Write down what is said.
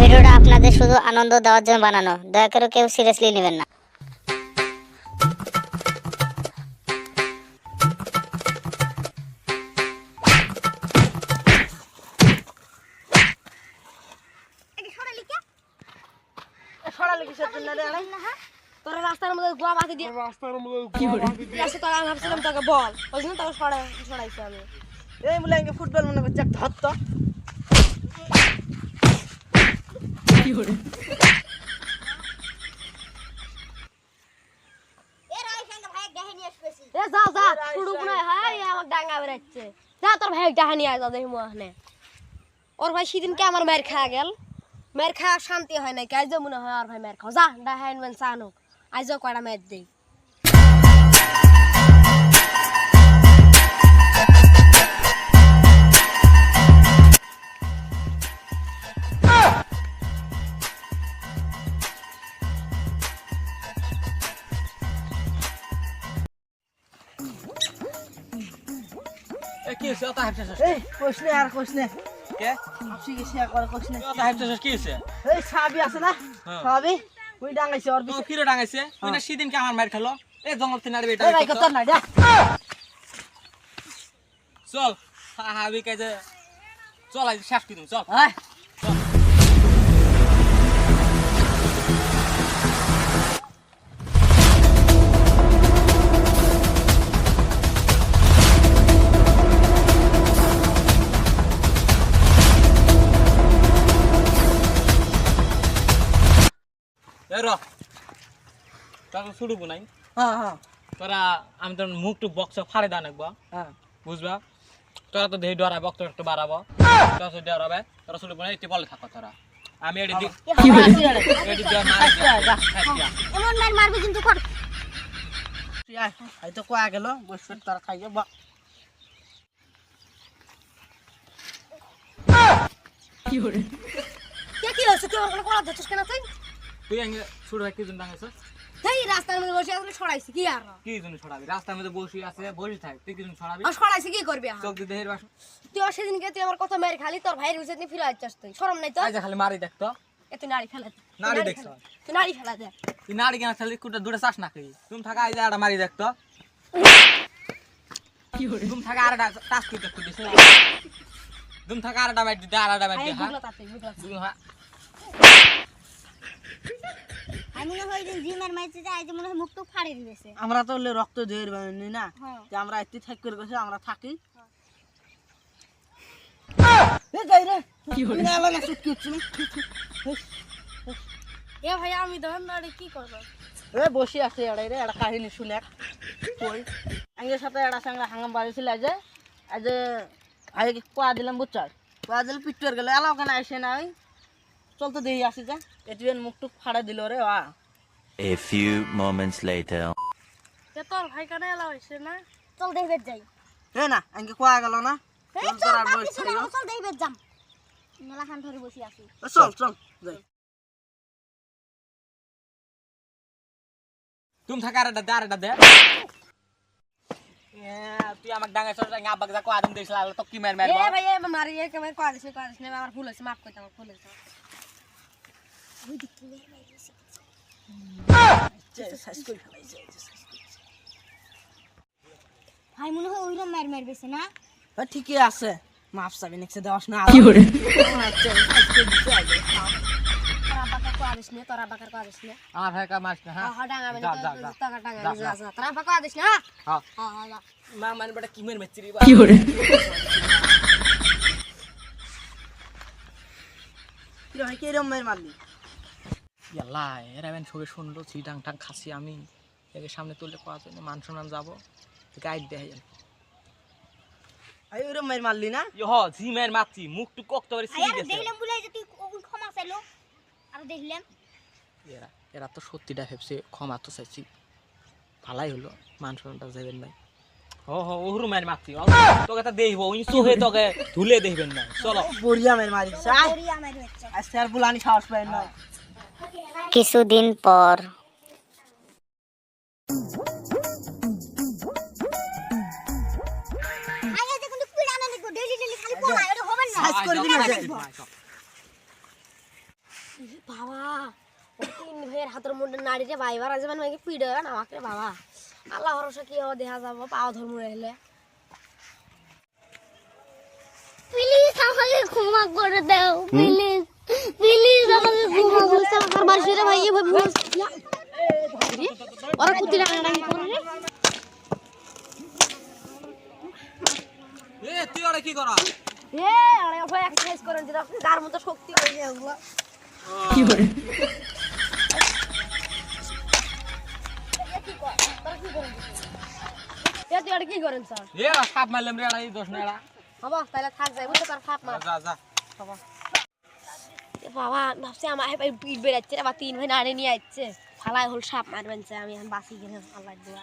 ভিডিওটা আপনাদের শুধু আনন্দ দেওয়ার জন্য বানানো, দয়া করে কেউ সিরিয়াসলি নেবেন না। তোরা রাস্তার মধ্যে গোয়া বাঁধি দিয়ে আসে তোরা ভাবছিলাম তোকে বল ওই জন্য তোকে সরাইছি আমি এই মুলাঙ্গে ফুটবল মনে করছে ধর তো এ যা যা শুরু মনে হয় আমাকে ডাঙ্গা বেরাচ্ছে যা তোর ভাই ডাহা নিয়ে আয় যা দেখি মোহনে ওর ভাই সেদিনকে আমার মায়ের খাওয়া গেল মায়ের খাওয়া শান্তি হয় নাই আজ মনে হয় আর ভাই মায়ের খাও যা ডাহা আনবেন চানুক আজও কয়টা মেয়ের দেই কি হইছে অত হাইপছস এই কোশনে আর কোশনে কে আপসি কি শেয়ার করে কোশনে অত হাইপছস কি হইছে এই সাবি আছে না সাবি ওই ডাঙাইছে ওর তো পিছে কিরে ডাঙাইছে তুই না সেদিন কে আমার মার খেলো এই জঙ্গল থেকে নাড়বে এটা এই ভাই কত না যা চল হাবি কাজে চল আজ শেষ করে চল আয় এই র তাকে ছুড়বো নাই হ্যাঁ হ্যাঁ তোরা আমি তোর মুখ টুক বক্স ফাড়ে দান একবার হ্যাঁ বুঝবা তোরা তো দেহি ডরাই বক্স একটু বাড়াবো তোরা তো ডরাবে তোরা ছুড়বো না একটু বলে থাকো তোরা আমি এটি দিক এটি দিয়ে মারি এমন মার মারবে কিন্তু কর। তুই আয় এই তো কোয়া গেল বসে তার খাইয়ে বা কে কি হচ্ছে তুই ওর কোনো কলা ধরছিস কেন তুই তুই আগে ছুড় ভাই কি জন্য ডাঙাইছস এই রাস্তার মধ্যে বসে আসলে সরাইছি কি আর কি জন্য ছড়াবি রাস্তার মধ্যে বসে আছে বসে থাক তুই কি জন্য ছড়াবি আর সরাইছি কি করবি আর চোখ দিয়ে দেহের বাস তুই আর সেদিনকে তুই আমার কথা মেরে খালি তোর ভাইয়ের উচিত নিয়ে ফিরে আসছিস তুই শরম নাই তো আজ খালি মারি দেখতো এ তুই নারী ফেলা দে নারী দেখছ তুই নারী ফেলা দে তুই নারী কেন খেলি কুটা দূরে চাস না কি তুমি থাকা আজ আর মারি দেখতো তুমি থাকা আর টাচ করতে একটু দিছ তুমি থাকা আর মারি দিতে আর মারি আই দে হ্যাঁ বুঝলো তাতে বুঝলো তুমি হ্যাঁ আমি মনে হয় জিমের মাইছে যে আজ মনে হয় মুখ টুক ফাড়ে দিয়েছে। আমরা তো হলে রক্ত দেহের বানি না হ্যাঁ। যে আমরা এত্তি থাক করে গেছে আমরা থাকি এ যাই রে কি হলো না না সুট কিচ্ছু না এ ভাই আমি ধর না কি করব এ বসে আছে এড়াই রে এটা কাহিনী শুনে কই আঙ্গের সাথে এড়া সঙ্গে হাঙ্গাম বাড়িছিল আজ আগে কোয়া দিলাম বুচার কোয়া দিলে পিটুয়ার গেল এলাও কেন আসে না ওই চল তো দেখি আসি যা এটিএন মুখ টুক ফাড়া দিল রে ওয়া A few moments later. এ তোর ভাই কেন এলা হইছে না চল দেখবে যাই। হে না আঙ্গে কোয়া গেল না এই চল চল তোর আর বাকি বসে ছিল চল দেখবে যাম। মেলা খান ধরে বসে আছি। চল চল যাই তুমি থাকা আর দে তুই আমাকে ডাঙাইছস আব্বাকে যা কোয়া দিন দিছিস তো কি মার মারবো এ ভাই এ মারি এ কেমন করিস না আমার ভুল হইছে মাফ করতে আমার ভুল হইছে ওই দিক থেকে মাইছে। সাইজ করে ফেলাইছে ভাই মনে হয় ওইরকম মার মারবেছে না? ঠিকই আছে মাফ চাবি নেক্সে দেওয়াস না কি করে তোরা বাকার করিস না আমার ভাই কা মাস না হ্যাঁ হ্যাঁ ডাঙা মানে যা, যা, যা। তোরা ডাঙা যা, যা যা। যা তোরা বাকা দিস না হ্যাঁ হ্যাঁ হ্যাঁ যা মা মানে বেটা কি মের মেচরি কি করে কি রে কি রকম মের মারলি ইয়াল্লা এরা বেন সবে শুনলো চিটাং টাং খাসি আমি একে সামনে তুললে কোয়া যায় মান সম্মান যাবো গাইড দেয় আই ওরকম মের মারলি না হ জিমের মাছি মুখ টু কক্ত করে আই ছিড়ে আর গেছে দেখলাম বলে যে তুই ওই ক্ষমা চাইলো। আর দেখলাম এরা এরা তো সত্যিটা ভেবছে ক্ষমা তো চাইছি ভালাই হলো মান সম্মানটা যাবেন ভাই ওহরু মার মাছি তোকে তা দেখবো ওই চোখে তোকে ধুলে দেখবেন না চলো বড়িয়া মের মারিস ওরিয়া মারি হচ্ছে। আজকে আর বুলানি সাহস পাই না কিছুদিন পর আই দেখুন তুই জানা দেখো ডেইলি ডেইলি খালি পড়ায় ওটা হবে না। সাইজ করে দিলে আয়, বাবা ও তিন ভাইয়ের হাতের মধ্যে নাড়িতে বাইবার আজ মানে আমাকে পিড়ে না আমাকে বাবা আল্লাহ ভরসা কি হবে দেখা যাবো পাও ধর্ম রইলে প্লিজ আমাকে ক্ষমা করে দাও প্লিজ প্লিজ আমাকে ক্ষমা করে দাও আর বাড়িতে ভাই এই ভাই ওরা কুতি ডাঙাডাঙি করে রে এ তুই ওরা কি করা এ আরে ভাই এক্সারসাইজ করেন যেটা গার মতো শক্তি হয়ে এগুলো কি করে এ তুই আর কি করেন স্যার এ সাপ মারলাম রে এড়া এই দোষ না এড়া বাবা তাহলে থাক যাই বুঝতে পার খাপ মার যা যা বাবা এ বাবা ভাবছি আমার ভাই পিট বেরাচ্ছে রে বা তিন ভাই নাড়ে নিয়ে আসছে ফালাই হল সাপ মারবেন আমি এখন বাসি গেলে আল্লাহ দোয়া